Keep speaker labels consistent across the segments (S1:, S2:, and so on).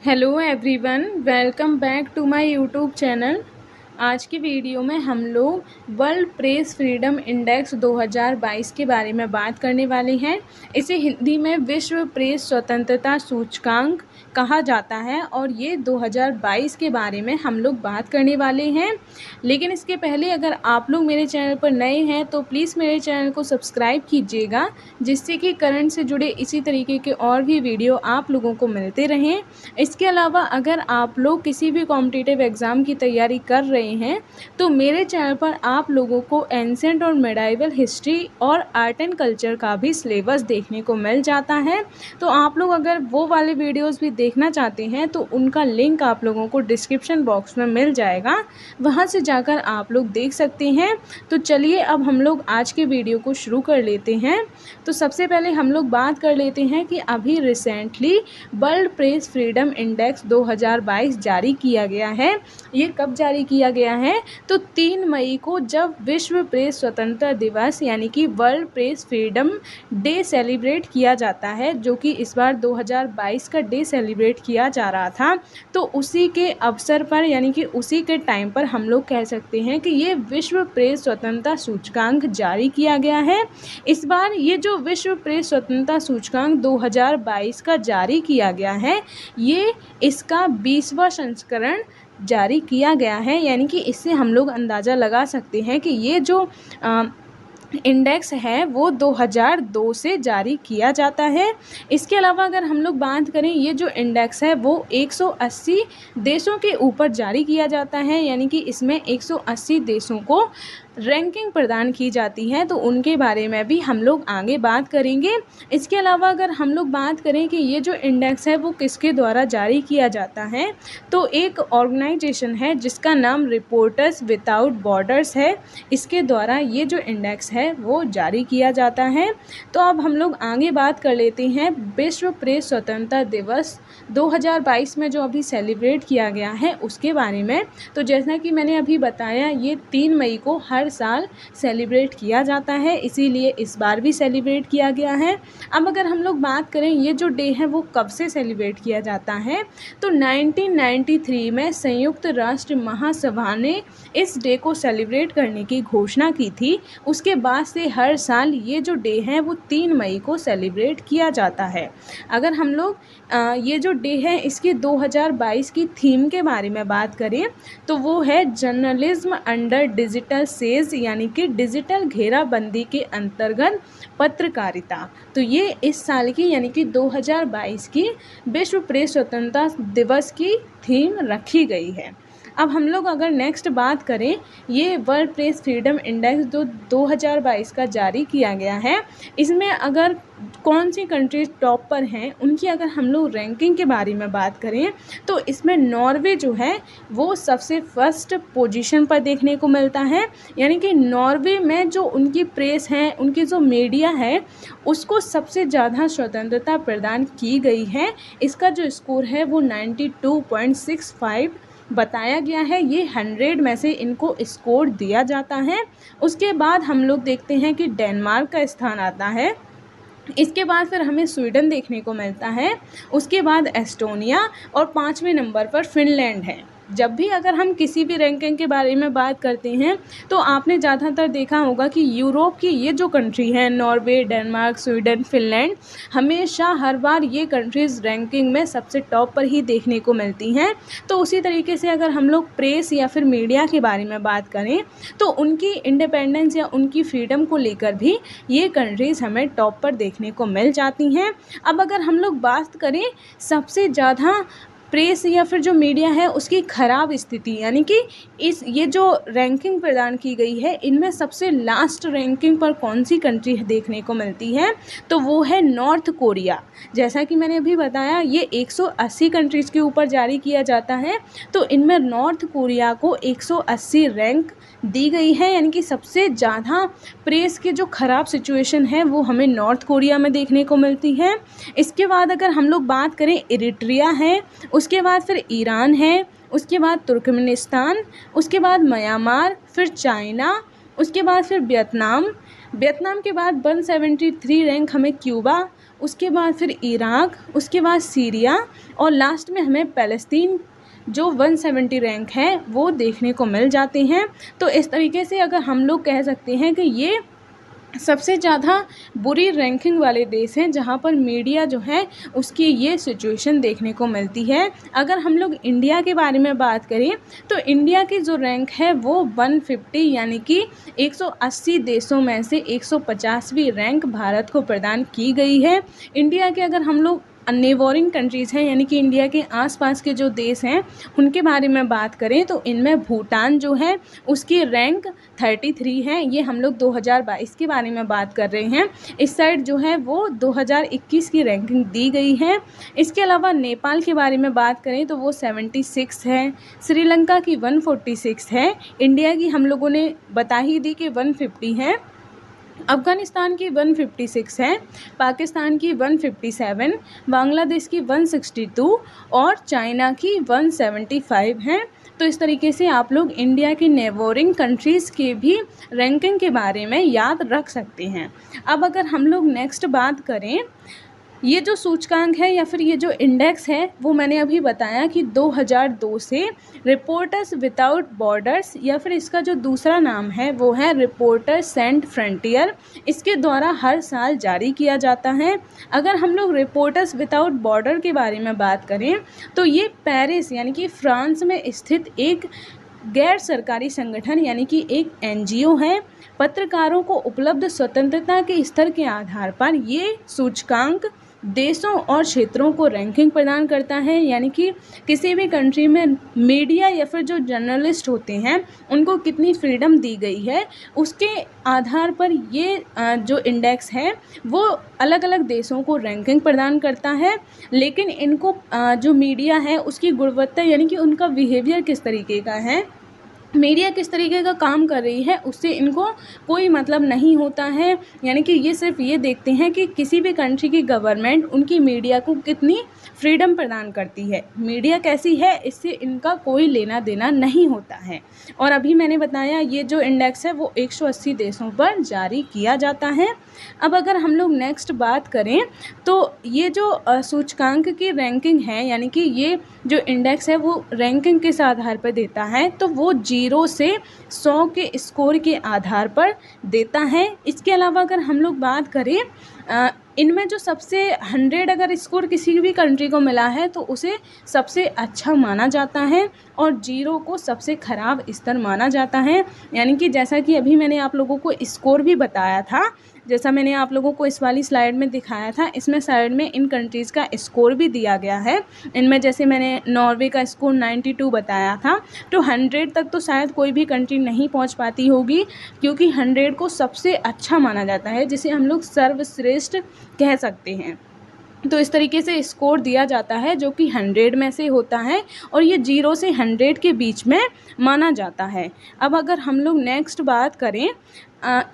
S1: Hello everyone, welcome back to my YouTube channel. आज की video में हम लोग वर्ल्ड प्रेस फ्रीडम इंडेक्स 2022 के बारे में बात करने वाले हैं। इसे हिंदी में विश्व प्रेस स्वतंत्रता सूचकांक कहा जाता है और ये 2022 के बारे में हम लोग बात करने वाले हैं। लेकिन इसके पहले अगर आप लोग मेरे चैनल पर नए हैं तो प्लीज़ मेरे चैनल को सब्सक्राइब कीजिएगा, जिससे कि करंट से जुड़े इसी तरीके के और भी वीडियो आप लोगों को मिलते रहें। इसके अलावा अगर आप लोग किसी भी कॉम्पिटिटिव एग्ज़ाम की तैयारी कर रहे हैं तो मेरे चैनल पर आप लोगों को एंसेंट और मेडाइवल हिस्ट्री और आर्ट एंड कल्चर का भी सिलेबस देखने को मिल जाता है। तो आप लोग अगर वो वाले वीडियोस भी देखना चाहते हैं तो उनका लिंक आप लोगों को डिस्क्रिप्शन बॉक्स में मिल जाएगा, वहाँ से जाकर आप लोग देख सकते हैं। तो चलिए अब हम लोग आज के वीडियो को शुरू कर लेते हैं। तो सबसे पहले हम लोग बात कर लेते हैं कि अभी recently world press freedom index 2022 जारी किया गया है। ये कब जारी किया गया है? तो 3 मई को, जब विश्व प्रेस स्वतंत्रता दिवस यानी कि world press freedom day celebrate किया जाता है, जो कि इस बार 2022 का डे सेलिब्रेट किया जा रहा था। तो उसी के अवसर पर यानी कि उसी के टाइम पर हम लोग कह सकते हैं कि ये विश्व प्रेस स्वतंत्रता सूचकांक जारी किया गया है। इस बार ये जो विश्व प्रेस स्वतंत्रता सूचकांक 2022 का जारी किया गया है, ये इसका 20वां संस्करण जारी किया गया है। यानी कि इससे हम लोग अंदाज़ा लगा सकते हैं कि ये जो इंडेक्स है वो 2002 से जारी किया जाता है। इसके अलावा अगर हम लोग बात करें, ये जो इंडेक्स है वो 180 देशों के ऊपर जारी किया जाता है। यानी कि इसमें 180 देशों को रैंकिंग प्रदान की जाती है, तो उनके बारे में भी हम लोग आगे बात करेंगे। इसके अलावा अगर हम लोग बात करें कि ये जो इंडेक्स है वो किसके द्वारा जारी किया जाता है, तो एक ऑर्गेनाइजेशन है जिसका नाम रिपोर्टर्स विदाउट बॉर्डर्स है। इसके द्वारा ये जो इंडेक्स है वो जारी किया जाता है। तो अब हम लोग आगे बात कर लेते हैं विश्व प्रेस स्वतंत्रता दिवस 2022 में जो अभी सेलिब्रेट किया गया है उसके बारे में। तो जैसा कि मैंने अभी बताया, ये 3 मई को हर साल सेलिब्रेट किया जाता है, इसीलिए इस बार भी सेलिब्रेट किया गया है। अब अगर हम लोग बात करें ये जो डे है वो कब से सेलिब्रेट किया जाता है, तो 1993 में संयुक्त राष्ट्र महासभा ने इस डे को सेलिब्रेट करने की घोषणा की थी। उसके बाद से हर साल ये जो डे है वो 3 मई को सेलिब्रेट किया जाता है। अगर हम लोग ये जो डे है इसकी 2022 की थीम के बारे में बात करें तो वो है जर्नलिज्म अंडर डिजिटल सेज, यानी कि डिजिटल घेराबंदी के अंतर्गत पत्रकारिता। तो ये इस साल की यानी कि 2022 की विश्व प्रेस स्वतंत्रता दिवस की थीम रखी गई है। अब हम लोग अगर नेक्स्ट बात करें, ये वर्ल्ड प्रेस फ्रीडम इंडेक्स जो 2022 का जारी किया गया है, इसमें अगर कौन सी कंट्रीज टॉप पर हैं उनकी अगर हम लोग रैंकिंग के बारे में बात करें तो इसमें नॉर्वे जो है वो सबसे फर्स्ट पोजीशन पर देखने को मिलता है। यानी कि नॉर्वे में जो उनकी प्रेस है, उनकी जो मीडिया है, उसको सबसे ज़्यादा स्वतंत्रता प्रदान की गई है। इसका जो स्कोर है वो 92.65 बताया गया है। ये 100 में से इनको स्कोर दिया जाता है। उसके बाद हम लोग देखते हैं कि डेनमार्क का स्थान आता है। इसके बाद फिर हमें स्वीडन देखने को मिलता है, उसके बाद एस्टोनिया और 5वें नंबर पर फिनलैंड है। जब भी अगर हम किसी भी रैंकिंग के बारे में बात करते हैं तो आपने ज़्यादातर देखा होगा कि यूरोप की ये जो कंट्री है, नॉर्वे, डेनमार्क, स्वीडन, फिनलैंड, हमेशा हर बार ये कंट्रीज़ रैंकिंग में सबसे टॉप पर ही देखने को मिलती हैं। तो उसी तरीके से अगर हम लोग प्रेस या फिर मीडिया के बारे में बात करें तो उनकी इंडिपेंडेंस या उनकी फ्रीडम को लेकर भी ये कंट्रीज़ हमें टॉप पर देखने को मिल जाती हैं। अब अगर हम लोग बात करें सबसे ज़्यादा प्रेस या फिर जो मीडिया है उसकी ख़राब स्थिति, यानी कि ये जो रैंकिंग प्रदान की गई है इनमें सबसे लास्ट रैंकिंग पर कौन सी कंट्री देखने को मिलती है, तो वो है नॉर्थ कोरिया। जैसा कि मैंने अभी बताया, ये 180 कंट्रीज़ के ऊपर जारी किया जाता है, तो इनमें नॉर्थ कोरिया को 180 रैंक दी गई है। यानी कि सबसे ज़्यादा प्रेस की जो ख़राब सिचुएशन है वो हमें नॉर्थ कोरिया में देखने को मिलती है। इसके बाद अगर हम लोग बात करें, इरिट्रिया है, उसके बाद फिर ईरान है, उसके बाद तुर्कमेनिस्तान, उसके बाद म्यांमार, फिर चाइना, उसके बाद फिर वियतनाम के बाद 173 रैंक हमें क्यूबा, उसके बाद फिर इराक, उसके बाद सीरिया और लास्ट में हमें पैलेस्तीन जो 170 रैंक है वो देखने को मिल जाते हैं। तो इस तरीके से अगर हम लोग कह सकते हैं कि ये सबसे ज़्यादा बुरी रैंकिंग वाले देश हैं जहाँ पर मीडिया जो है उसकी ये सिचुएशन देखने को मिलती है। अगर हम लोग इंडिया के बारे में बात करें तो इंडिया की जो रैंक है वो 150 यानी कि 180 देशों में से 150वीं रैंक भारत को प्रदान की गई है। इंडिया के अगर हम लोग नेबोरिंग कंट्रीज़ हैं यानी कि इंडिया के आसपास के जो देश हैं उनके बारे में बात करें तो इनमें भूटान जो है उसकी रैंक 33 है। ये हम लोग 2022 के बारे में बात कर रहे हैं। इस साइड जो है वो 2021 की रैंकिंग दी गई है। इसके अलावा नेपाल के बारे में बात करें तो वो 76 है। श्रीलंका की 146 है। इंडिया की हम लोगों ने बता ही दी कि 150 है। अफ़गानिस्तान की 156 है, पाकिस्तान की 157, बांग्लादेश की 162 और चाइना की 175 हैं। तो इस तरीके से आप लोग इंडिया की नेबोरिंग कंट्रीज़ के भी रैंकिंग के बारे में याद रख सकते हैं। अब अगर हम लोग नेक्स्ट बात करें, ये जो सूचकांक है या फिर ये जो इंडेक्स है वो मैंने अभी बताया कि 2002 से रिपोर्टर्स विदाउट बॉर्डर्स या फिर इसका जो दूसरा नाम है वो है रिपोर्टर्स सेंट फ्रंटियर, इसके द्वारा हर साल जारी किया जाता है। अगर हम लोग रिपोर्टर्स विदाउट बॉर्डर के बारे में बात करें तो ये पेरिस यानी कि फ्रांस में स्थित एक गैर सरकारी संगठन यानी कि एक एनजीओ है। पत्रकारों को उपलब्ध स्वतंत्रता के स्तर के आधार पर ये सूचकांक देशों और क्षेत्रों को रैंकिंग प्रदान करता है। यानी कि किसी भी कंट्री में मीडिया या फिर जो जर्नलिस्ट होते हैं उनको कितनी फ्रीडम दी गई है उसके आधार पर ये जो इंडेक्स है वो अलग अलग देशों को रैंकिंग प्रदान करता है। लेकिन इनको जो मीडिया है उसकी गुणवत्ता यानी कि उनका बिहेवियर किस तरीके का है, मीडिया किस तरीके का काम कर रही है उससे इनको कोई मतलब नहीं होता है। यानी कि ये सिर्फ ये देखते हैं कि किसी भी कंट्री की गवर्नमेंट उनकी मीडिया को कितनी फ्रीडम प्रदान करती है, मीडिया कैसी है इससे इनका कोई लेना देना नहीं होता है। और अभी मैंने बताया ये जो इंडेक्स है वो 180 देशों पर जारी किया जाता है। अब अगर हम लोग नेक्स्ट बात करें तो ये जो सूचकांक की रैंकिंग है यानी कि ये जो इंडेक्स है वो रैंकिंग किस आधार पर देता है तो वो 0 से 100 के स्कोर के आधार पर देता है। इसके अलावा अगर हम लोग बात करें इनमें जो सबसे 100 अगर स्कोर किसी भी कंट्री को मिला है तो उसे सबसे अच्छा माना जाता है और 0 को सबसे ख़राब स्तर माना जाता है। यानी कि जैसा कि अभी मैंने आप लोगों को स्कोर भी बताया था, जैसा मैंने आप लोगों को इस वाली स्लाइड में दिखाया था, इसमें साइड में इन कंट्रीज़ का स्कोर भी दिया गया है। इनमें जैसे मैंने नॉर्वे का स्कोर 92 बताया था, तो 100 तक तो शायद कोई भी कंट्री नहीं पहुंच पाती होगी क्योंकि 100 को सबसे अच्छा माना जाता है, जिसे हम लोग सर्वश्रेष्ठ कह सकते हैं। तो इस तरीके से स्कोर दिया जाता है जो कि 100 में से होता है और ये 0 से 100 के बीच में माना जाता है। अब अगर हम लोग नेक्स्ट बात करें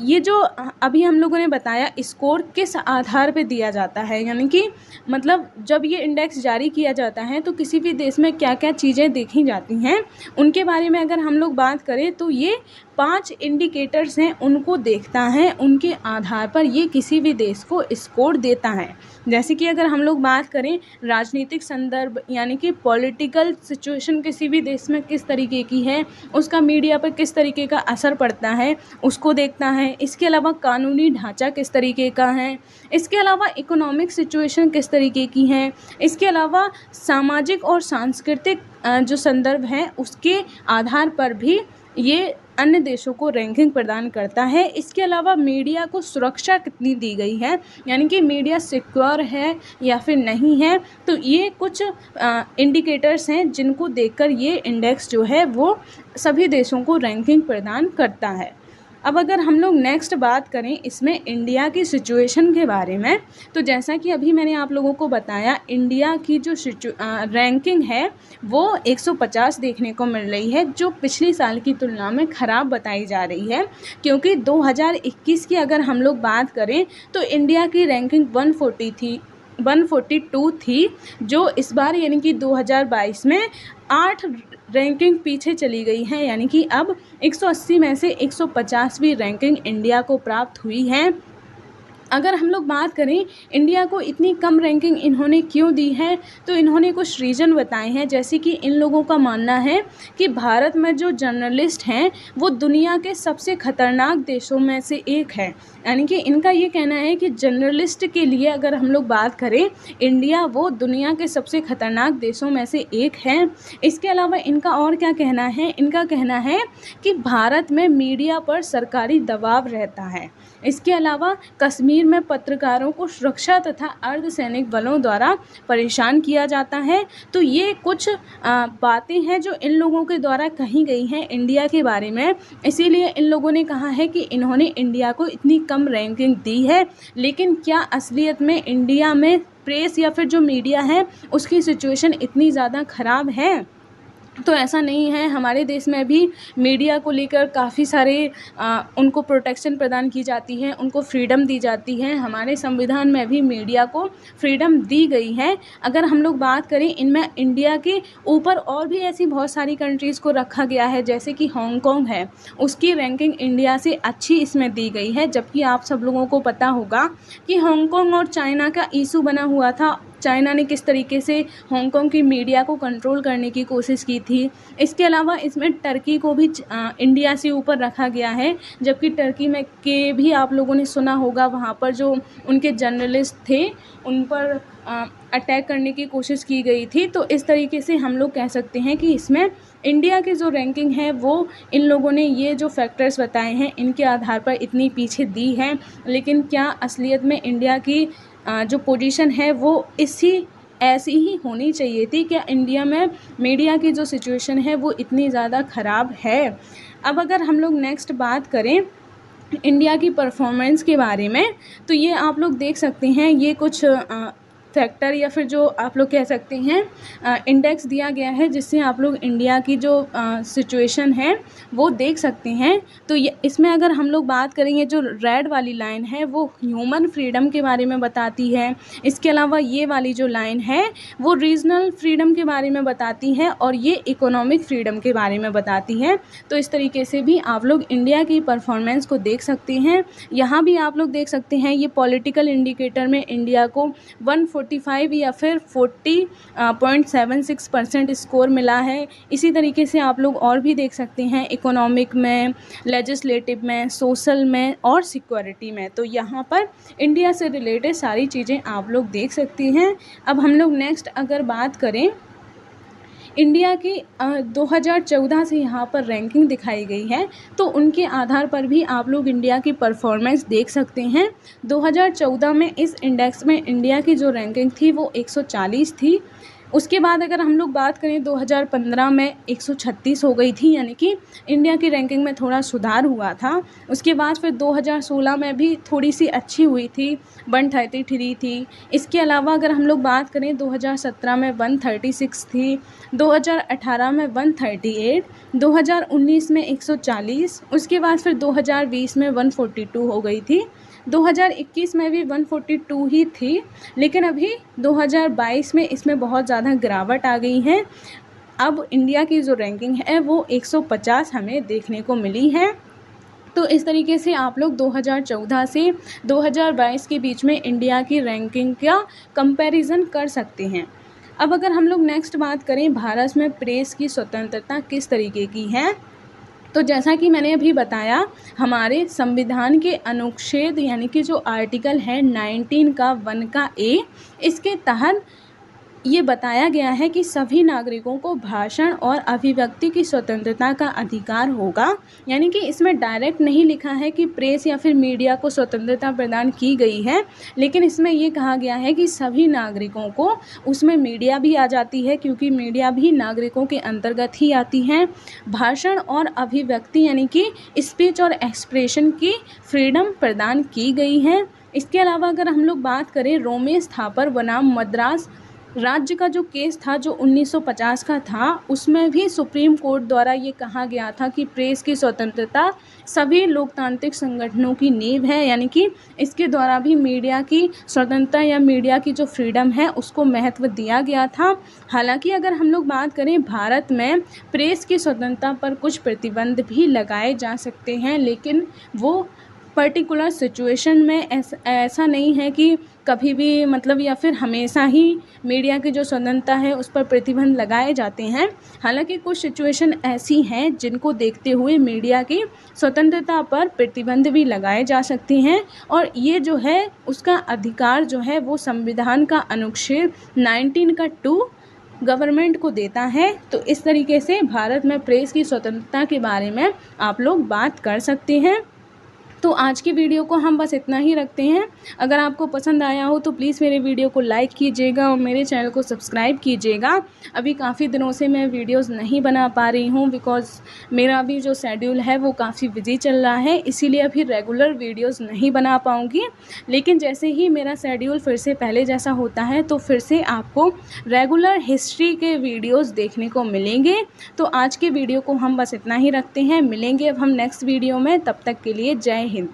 S1: ये जो अभी हम लोगों ने बताया स्कोर किस आधार पे दिया जाता है, यानी कि मतलब जब ये इंडेक्स जारी किया जाता है तो किसी भी देश में क्या क्या चीज़ें देखी जाती हैं उनके बारे में अगर हम लोग बात करें तो ये 5 इंडिकेटर्स हैं, उनको देखता है, उनके आधार पर ये किसी भी देश को स्कोर देता है। जैसे कि अगर हम लोग बात करें राजनीतिक संदर्भ यानी कि पॉलिटिकल सिचुएशन किसी भी देश में किस तरीके की है, उसका मीडिया पर किस तरीके का असर पड़ता है उसको देखता है। इसके अलावा कानूनी ढांचा किस तरीके का है, इसके अलावा इकोनॉमिक सिचुएशन किस तरीके की है, इसके अलावा सामाजिक और सांस्कृतिक जो संदर्भ है उसके आधार पर भी ये अन्य देशों को रैंकिंग प्रदान करता है। इसके अलावा मीडिया को सुरक्षा कितनी दी गई है, यानी कि मीडिया सिक्योर है या फिर नहीं है, तो ये कुछ इंडिकेटर्स हैं जिनको देखकर ये इंडेक्स जो है वो सभी देशों को रैंकिंग प्रदान करता है। अब अगर हम लोग नेक्स्ट बात करें इसमें इंडिया की सिचुएशन के बारे में, तो जैसा कि अभी मैंने आप लोगों को बताया इंडिया की जो रैंकिंग है वो 150 देखने को मिल रही है, जो पिछली साल की तुलना में ख़राब बताई जा रही है। क्योंकि 2021 की अगर हम लोग बात करें तो इंडिया की रैंकिंग 142 थी, जो इस बार यानी कि 2022 में 8 रैंकिंग पीछे चली गई है। यानी कि अब 180 में से 150वीं रैंकिंग इंडिया को प्राप्त हुई है। अगर हम लोग बात करें इंडिया को इतनी कम रैंकिंग इन्होंने क्यों दी है, तो इन्होंने कुछ रीज़न बताए हैं। जैसे कि इन लोगों का मानना है कि भारत में जो जर्नलिस्ट हैं वो दुनिया के सबसे खतरनाक देशों में से एक है। यानी कि इनका ये कहना है कि जर्नलिस्ट के लिए अगर हम लोग बात करें, इंडिया वो दुनिया के सबसे खतरनाक देशों में से एक है। इसके अलावा इनका और क्या कहना है, इनका कहना है कि भारत में मीडिया पर सरकारी दबाव रहता है। इसके अलावा कश्मीर में पत्रकारों को सुरक्षा तथा अर्धसैनिक बलों द्वारा परेशान किया जाता है। तो ये कुछ बातें हैं जो इन लोगों के द्वारा कही गई हैं इंडिया के बारे में। इसीलिए इन लोगों ने कहा है कि इन्होंने इंडिया को इतनी कम रैंकिंग दी है। लेकिन क्या असलियत में इंडिया में प्रेस या फिर जो मीडिया है उसकी सिचुएशन इतनी ज़्यादा ख़राब है? तो ऐसा नहीं है। हमारे देश में भी मीडिया को लेकर काफ़ी सारे उनको प्रोटेक्शन प्रदान की जाती है, उनको फ्रीडम दी जाती है। हमारे संविधान में भी मीडिया को फ्रीडम दी गई है। अगर हम लोग बात करें, इनमें इंडिया के ऊपर और भी ऐसी बहुत सारी कंट्रीज़ को रखा गया है, जैसे कि हांगकांग है, उसकी रैंकिंग इंडिया से अच्छी इसमें दी गई है। जबकि आप सब लोगों को पता होगा कि हांगकांग और चाइना का इशू बना हुआ था। चाइना ने किस तरीके से हांगकांग की मीडिया को कंट्रोल करने की कोशिश की थी। इसके अलावा इसमें टर्की को भी इंडिया से ऊपर रखा गया है। जबकि टर्की में के भी आप लोगों ने सुना होगा, वहाँ पर जो उनके जर्नलिस्ट थे उन पर अटैक करने की कोशिश की गई थी। तो इस तरीके से हम लोग कह सकते हैं कि इसमें इंडिया की जो रैंकिंग है वो इन लोगों ने ये जो फैक्टर्स बताए हैं इनके आधार पर इतनी पीछे दी है। लेकिन क्या असलियत में इंडिया की जो पोजीशन है वो ऐसी ही होनी चाहिए थी? क्या इंडिया में मीडिया की जो सिचुएशन है वो इतनी ज़्यादा ख़राब है? अब अगर हम लोग नेक्स्ट बात करें इंडिया की परफॉर्मेंस के बारे में, तो ये आप लोग देख सकते हैं, ये कुछ फैक्टर या फिर जो आप लोग कह सकते हैं इंडेक्स दिया गया है, जिससे आप लोग इंडिया की जो सिचुएशन है वो देख सकते हैं। तो ये इसमें अगर हम लोग बात करेंगे, जो रेड वाली लाइन है वो ह्यूमन फ्रीडम के बारे में बताती है। इसके अलावा ये वाली जो लाइन है वो रीजनल फ्रीडम के बारे में बताती है, और ये इकोनॉमिक फ्रीडम के बारे में बताती है। तो इस तरीके से भी आप लोग इंडिया की परफॉर्मेंस को देख सकते हैं। यहाँ भी आप लोग देख सकते हैं, ये पॉलिटिकल इंडिकेटर में इंडिया को 145 या फिर 40.76% स्कोर मिला है। इसी तरीके से आप लोग और भी देख सकते हैं इकोनॉमिक में, लेजिस्लेटिव में, सोशल में और सिक्योरिटी में। तो यहाँ पर इंडिया से रिलेटेड सारी चीज़ें आप लोग देख सकती हैं। अब हम लोग नेक्स्ट अगर बात करें इंडिया की 2014 से यहाँ पर रैंकिंग दिखाई गई है, तो उनके आधार पर भी आप लोग इंडिया की परफॉर्मेंस देख सकते हैं। 2014 में इस इंडेक्स में इंडिया की जो रैंकिंग थी वो 140 थी। उसके बाद अगर हम लोग बात करें 2015 में 136 हो गई थी, यानी कि इंडिया की रैंकिंग में थोड़ा सुधार हुआ था। उसके बाद फिर 2016 में भी थोड़ी सी अच्छी हुई थी, 133 थी। इसके अलावा अगर हम लोग बात करें 2017 में 136 थी, 2018 में 138, 2019 में 140, उसके बाद फिर 2020 में 142 हो गई थी। 2021 में भी 142 ही थी, लेकिन अभी 2022 में इसमें बहुत ज़्यादा गिरावट आ गई है। अब इंडिया की जो रैंकिंग है वो 150 हमें देखने को मिली है। तो इस तरीके से आप लोग 2014 से 2022 के बीच में इंडिया की रैंकिंग का कंपैरिजन कर सकते हैं। अब अगर हम लोग नेक्स्ट बात करें भारत में प्रेस की स्वतंत्रता किस तरीके की है, तो जैसा कि मैंने अभी बताया, हमारे संविधान के अनुच्छेद यानी कि जो आर्टिकल है 19 का 1 का ए, इसके तहत ये बताया गया है कि सभी नागरिकों को भाषण और अभिव्यक्ति की स्वतंत्रता का अधिकार होगा। यानी कि इसमें डायरेक्ट नहीं लिखा है कि प्रेस या फिर मीडिया को स्वतंत्रता प्रदान की गई है, लेकिन इसमें ये कहा गया है कि सभी नागरिकों को, उसमें मीडिया भी आ जाती है क्योंकि मीडिया भी नागरिकों के अंतर्गत ही आती है, भाषण और अभिव्यक्ति यानी कि स्पीच और एक्सप्रेशन की फ्रीडम प्रदान की गई है। इसके अलावा अगर हम लोग बात करें रोमेश थापर बनाम मद्रास राज्य का जो केस था जो 1950 का था, उसमें भी सुप्रीम कोर्ट द्वारा ये कहा गया था कि प्रेस की स्वतंत्रता सभी लोकतांत्रिक संगठनों की नींव है। यानी कि इसके द्वारा भी मीडिया की स्वतंत्रता या मीडिया की जो फ्रीडम है उसको महत्व दिया गया था। हालांकि अगर हम लोग बात करें भारत में प्रेस की स्वतंत्रता पर कुछ प्रतिबंध भी लगाए जा सकते हैं, लेकिन वो पर्टिकुलर सिचुएशन में ऐसा नहीं है कि कभी भी मतलब या फिर हमेशा ही मीडिया की जो स्वतंत्रता है उस पर प्रतिबंध लगाए जाते हैं। हालांकि कुछ सिचुएशन ऐसी हैं जिनको देखते हुए मीडिया की स्वतंत्रता पर प्रतिबंध भी लगाए जा सकते हैं, और ये जो है उसका अधिकार जो है वो संविधान का अनुच्छेद 19 का 2 गवर्नमेंट को देता है। तो इस तरीके से भारत में प्रेस की स्वतंत्रता के बारे में आप लोग बात कर सकते हैं। तो आज की वीडियो को हम बस इतना ही रखते हैं। अगर आपको पसंद आया हो तो प्लीज़ मेरे वीडियो को लाइक कीजिएगा और मेरे चैनल को सब्सक्राइब कीजिएगा। अभी काफ़ी दिनों से मैं वीडियोस नहीं बना पा रही हूँ बिकॉज़ मेरा अभी जो शेड्यूल है वो काफ़ी बिजी चल रहा है, इसीलिए अभी रेगुलर वीडियोस नहीं बना पाऊँगी। लेकिन जैसे ही मेरा शेड्यूल फिर से पहले जैसा होता है तो फिर से आपको रेगुलर हिस्ट्री के वीडियोज़ देखने को मिलेंगे। तो आज के वीडियो को हम बस इतना ही रखते हैं। मिलेंगे अब हम नेक्स्ट वीडियो में, तब तक के लिए जय हिंद।